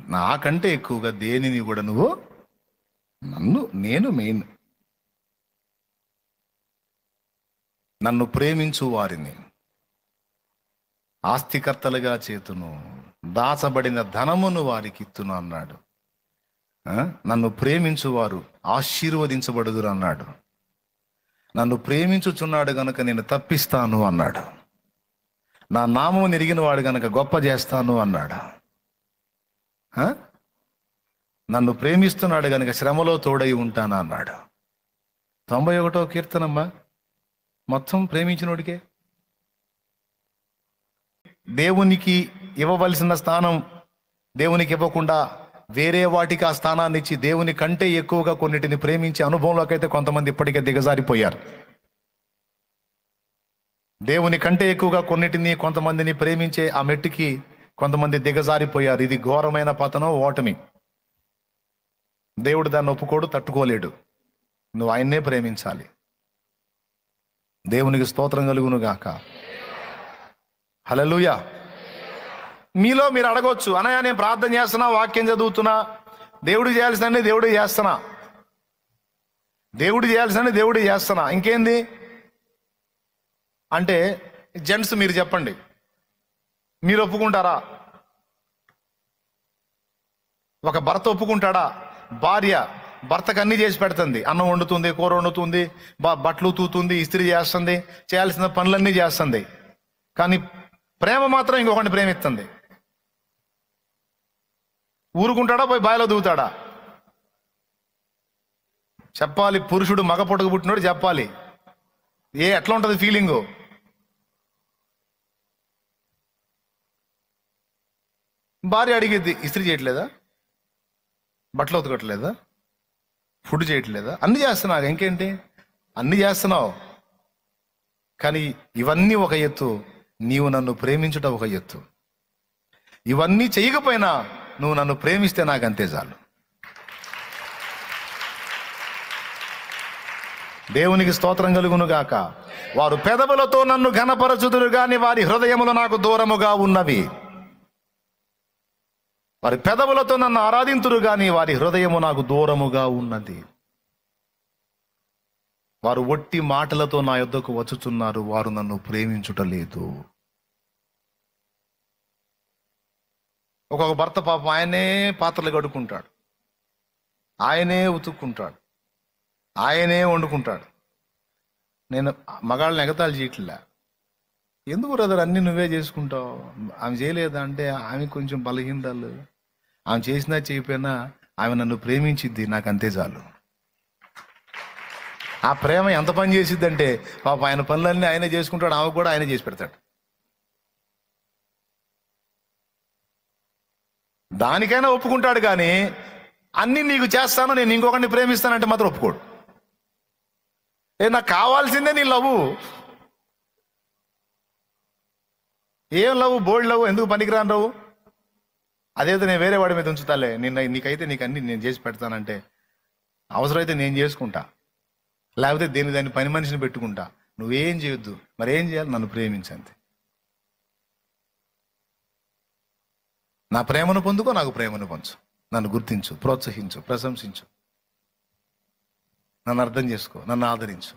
నాకంటే ఎక్కువగా దేనిని కూడా నువ్వు నేను మెయిన్. నన్ను ప్రేమించు వారిని ఆస్తికర్తలుగా చేతును, దాచబడిన ధనమును వారికి ఇత్తును అన్నాడు. నన్ను ప్రేమించువారు ఆశీర్వదించబడుదురు అన్నాడు. నన్ను ప్రేమించుచున్నాడు గనుక నేను తప్పిస్తాను అన్నాడు. నా నామము ఎరిగిన వాడు గనుక గొప్ప చేస్తాను అన్నాడు. నన్ను ప్రేమిస్తున్నాడు గనుక శ్రమలో తోడై ఉంటాను అన్నాడు. 91వ కీర్తనమ్మా, మొత్తం ప్రేమించినోడికే. దేవునికి ఇవ్వవలసిన స్థానం దేవునికి ఇవ్వకుండా వేరే వాటికి ఆ స్థానాన్ని ఇచ్చి దేవుని కంటే ఎక్కువగా కొన్నిటిని ప్రేమించే అనుభవంలోకి అయితే కొంతమంది ఇప్పటికే దిగజారిపోయారు. దేవుని కంటే ఎక్కువగా కొన్నిటిని కొంతమందిని ప్రేమించే ఆ మెట్టుకి కొంతమంది దిగజారిపోయారు. ఇది ఘోరమైన పతనం, ఓటమి. దేవుడు దాన్ని ఒప్పుకోడు, తట్టుకోలేడు. నువ్వు ఆయన్నే ప్రేమించాలి. దేవునికి స్తోత్రం కలుగును గాక. హల్లెలూయా. మీలో మీరు అడగవచ్చు, అన్నయ్య నేను ప్రార్థన చేస్తున్నా, వాక్యం చదువుతున్నా, దేవుడు చేయాల్సిన దేవుడు చేస్తున్నా, దేవుడు చేయాల్సిన దేవుడు చేస్తున్నా, ఇంకేంది అంటే జెంట్స్ మీరు చెప్పండి, మీరు ఒప్పుకుంటారా? ఒక భర్త ఒప్పుకుంటాడా? భార్య భర్తకు అన్ని చేసి పెడుతుంది, అన్నం వండుతుంది, కూర వండుతుంది, బట్టలు తూతుంది, ఇస్త్రీ చేస్తుంది, చేయాల్సిన పనులన్నీ చేస్తుంది. కానీ ప్రేమ మాత్రం ఇంకొకరిని ప్రేమిస్తుంది. ఊరుకుంటాడా? పోయి బావిలో దిగుతాడా? చెప్పాలి. పురుషుడు మగ పొట్టకు పుట్టినోడు చెప్పాలి. ఎట్లా ఉంటుంది ఫీలింగు? భార్య అడిగిద్ది, ఇస్త్రీ చేయట్లేదా, బట్టలు ఉతకట్లేదా, ఫుడ్ చేయట్లేదా? అన్ని చేస్తున్నావు, ఇంకేంటి అన్ని చేస్తున్నావు. కానీ ఇవన్నీ ఒక ఎత్తు, నీవు నన్ను ప్రేమించుట ఒక ఎత్తు. ఇవన్నీ చేయకపోయినా నువ్వు నన్ను ప్రేమిస్తే నాకు అంతే చాలు. దేవునికి స్తోత్రం కలుగును గాక. వారు పెదవులతో నన్ను ఘనపరచుదురు గాని వారి హృదయములు నాకు దూరముగా ఉన్నవి. వారి పెదవులతో నన్ను ఆరాధింతురు గాని వారి హృదయము నాకు దూరముగా ఉన్నది. వారు ఒట్టి మాటలతో నా యొద్దకు వచ్చుచున్నారు, వారు నన్ను ప్రేమించుటలేదు. ఒక్కొక్క భర్త పాపం ఆయనే పాత్రలు కడుక్కుంటాడు, ఆయనే ఉతుక్కుంటాడు, ఆయనే వండుకుంటాడు. నేను మగాళ్ళని ఎగతాళి చేయట్లే. ఎందుకు బ్రదర్ అన్ని నువ్వే చేసుకుంటావు? ఆమె చేయలేదా అంటే ఆమె కొంచెం బలహీనరాలు, ఆమె చేసినా చేయకపోయినా ఆమె నన్ను ప్రేమించిద్ది, నాకు అంతే చాలు. ఆ ప్రేమ ఎంత పని చేసిద్దంటే పాప ఆయన పనులన్నీ ఆయనే చేసుకుంటాడు, ఆమె కూడా ఆయనే చేసి పెడతాడు. దానికైనా ఒప్పుకుంటాడు, కానీ అన్ని నీకు చేస్తాను, నేను ఇంకొకరిని ప్రేమిస్తానంటే మాత్రం ఒప్పుకోడు. నాకు కావాల్సిందే నీ లవ్. ఏం లవ్? బోల్డ్ లవ్, ఎందుకు పనికిరాను లవ్? అదేదో నేను వేరే వాడి మీద ఉంచుతాలే, నీకైతే నీకు అన్ని నేను చేసి పెడతానంటే అవసరమైతే నేను చేసుకుంటా, లేకపోతే దాన్ని పని మనిషిని పెట్టుకుంటా. నువ్వేం చేయొద్దు. మరి ఏం చేయాలి? నన్ను ప్రేమించంతే. నా ప్రేమను పొందుకో, నాకు ప్రేమను పంచు, నన్ను గుర్తించు, ప్రోత్సహించు, ప్రశంసించు, నన్ను అర్థం చేసుకో, నన్ను ఆదరించు.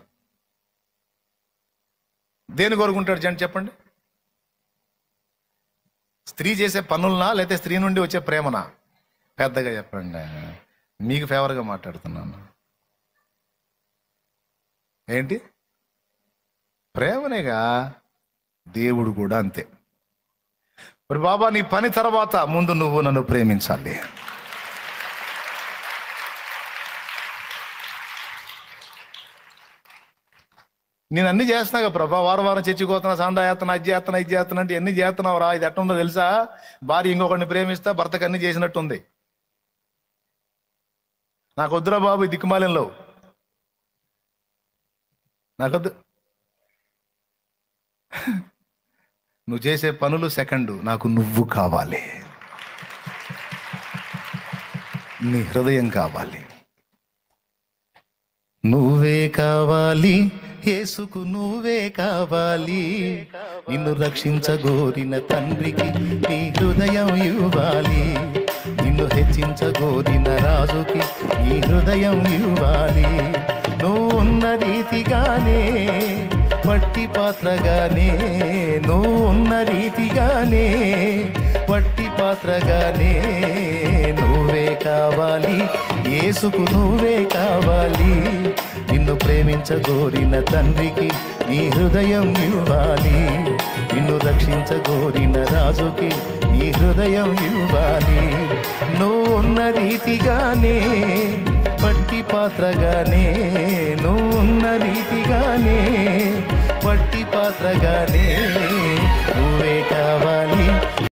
దేని కోరుకుంటాడు జంట చెప్పండి? స్త్రీ చేసే పనులనా, లేకపోతే స్త్రీ నుండి వచ్చే ప్రేమనా? పెద్దగా చెప్పండి. మీకు ఫేవర్గా మాట్లాడుతున్నాను. ఏంటి? ప్రేమనేగా. దేవుడు కూడా అంతే. మరి బాబా, నీ పని తర్వాత ముందు నువ్వు నన్ను ప్రేమించాలి. నేను అన్ని చేస్తున్నాగా ప్రభా, వారం వారం చర్చికి పోతున్నా, సందా చేస్తున్నా, అది చేస్తున్నా, ఇది చేస్తున్నా అంటే ఎన్ని చేస్తున్నావు రా? ఇది ఎట్టుందో తెలుసా? భార్య ఇంకొకరిని ప్రేమిస్తా, భర్తకు అన్ని చేసినట్టుంది. నాకు వద్దురా బాబు ఈ దిక్కుమాలంలో, నాకొద్దు. నువ్వు చేసే పనులు సెకండు, నాకు నువ్వు కావాలి, నీ హృదయం కావాలి. నువ్వే కావాలి యేసుకు, నువ్వే కావాలి. నిన్ను రక్షించగోరిన తండ్రికి నీ హృదయం ఇవ్వాలి. నిన్ను హెచ్చించగోరిన రాజుకి ఈ హృదయం ఇవ్వాలి. నువ్వు ఉన్న రీతిగానే వట్టి పాత్రగానే, నువ్వు ఉన్న రీతిగానే వట్టి పాత్రగానే నువ్వే కావాలి. యేసుకు నువ్వే కావాలి. నిన్ను ప్రేమించగోరిన తండ్రికి నీ హృదయం ఇవ్వాలి. నిన్ను రక్షించగోరిన రాజుకి నీ హృదయం ఇవ్వాలి. నువ్వు ఉన్న రీతిగానే వట్టి పాత్రగానే, నువ్వు ఉన్న రీతిగానే వట్టి పాత్రగానే